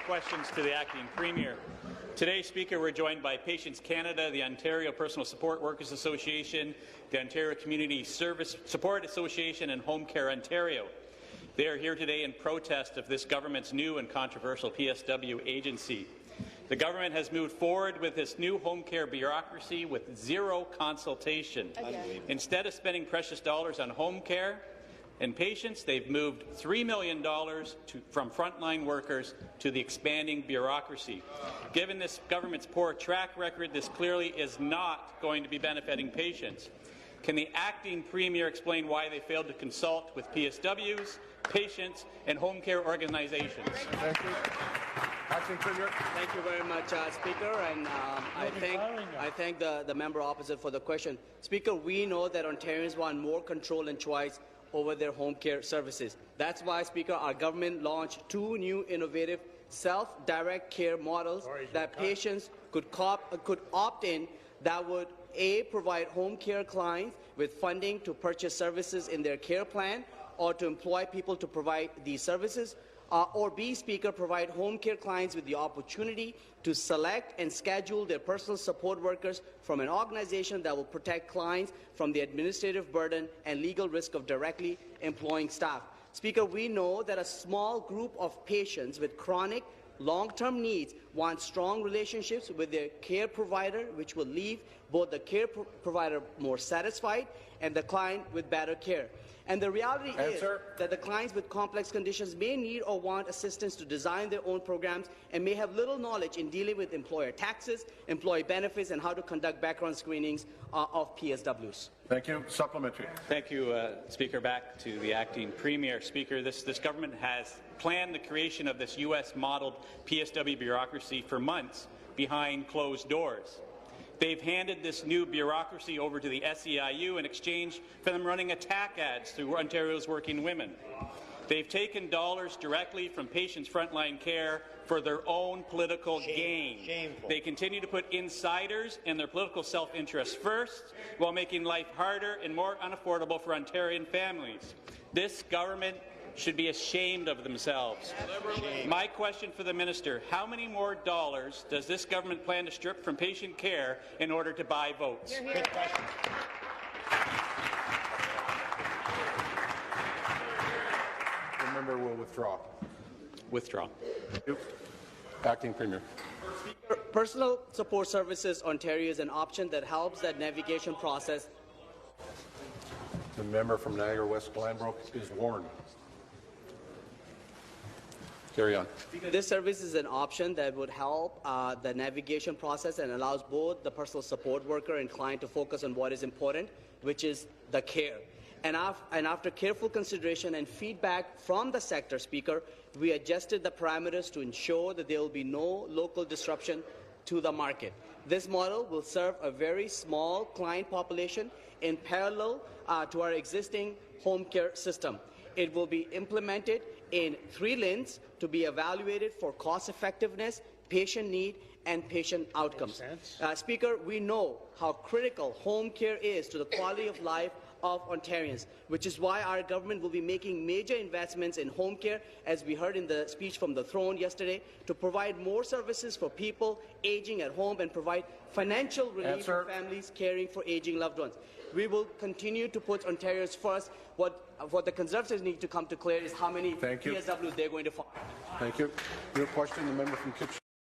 questions to the Acting Premier. Today, Speaker, we're joined by Patients Canada, the Ontario Personal Support Workers Association, the Ontario Community Service Support Association, and Home Care Ontario. They are here today in protest of this government's new and controversial PSW agency. The government has moved forward with this new home care bureaucracy with zero consultation. Instead of spending precious dollars on home care and patients, they've moved $3 million from frontline workers to the expanding bureaucracy. Given this government's poor track record, this clearly is not going to be benefiting patients. Can the Acting Premier explain why they failed to consult with PSWs, patients, and home care organizations? Thank you. Acting Premier. Thank you very much, Speaker, and I thank the member opposite for the question. Speaker, we know that Ontarians want more control and choice over their home care services. That's why, Speaker, our government launched 2 new innovative self-direct care models that patients could opt in that would A, provide home care clients with funding to purchase services in their care plan or to employ people to provide these services, or B, Speaker, provide home care clients with the opportunity to select and schedule their personal support workers from an organization that will protect clients from the administrative burden and legal risk of directly employing staff. Speaker, we know that a small group of patients with chronic long-term needs want strong relationships with their care provider, which will leave both the care provider more satisfied and the client with better care. And the reality is that the clients with complex conditions may need or want assistance to design their own programs and may have little knowledge in dealing with employer taxes, employee benefits, and how to conduct background screenings of PSWs. Thank you. Supplementary. Thank you, Speaker. Back to the Acting Premier. Speaker, this government has planned the creation of this U.S.-modeled PSW bureaucracy for months behind closed doors. They've handed this new bureaucracy over to the SEIU in exchange for them running attack ads through Ontario's working women. They've taken dollars directly from patients' frontline care for their own political gain. Shameful. They continue to put insiders and their political self-interest first, while making life harder and more unaffordable for Ontarian families. This government should be ashamed of themselves. My question for the minister, how many more dollars does this government plan to strip from patient care in order to buy votes? Good question. The member will withdraw. Withdraw. Acting Premier. Personal Support Services Ontario is an option that helps that navigation process. The member from Niagara West Glanbrook is warned. Carry on. This service is an option that would help the navigation process and allows both the personal support worker and client to focus on what is important, which is the care. And after careful consideration and feedback from the sector, Speaker, we adjusted the parameters to ensure that there will be no local disruption to the market. This model will serve a very small client population in parallel to our existing home care system. It will be implemented in 3 lanes to be evaluated for cost effectiveness, patient need, and patient outcomes. Speaker, we know how critical home care is to the quality of life of Ontarians, which is why our government will be making major investments in home care, as we heard in the speech from the throne yesterday, to provide more services for people aging at home and provide financial relief for families caring for aging loved ones. We will continue to put Ontarians first. What the Conservatives need to come to clear is how many PSWs they're going to fund. Thank you. Your question, the member from Kitchener.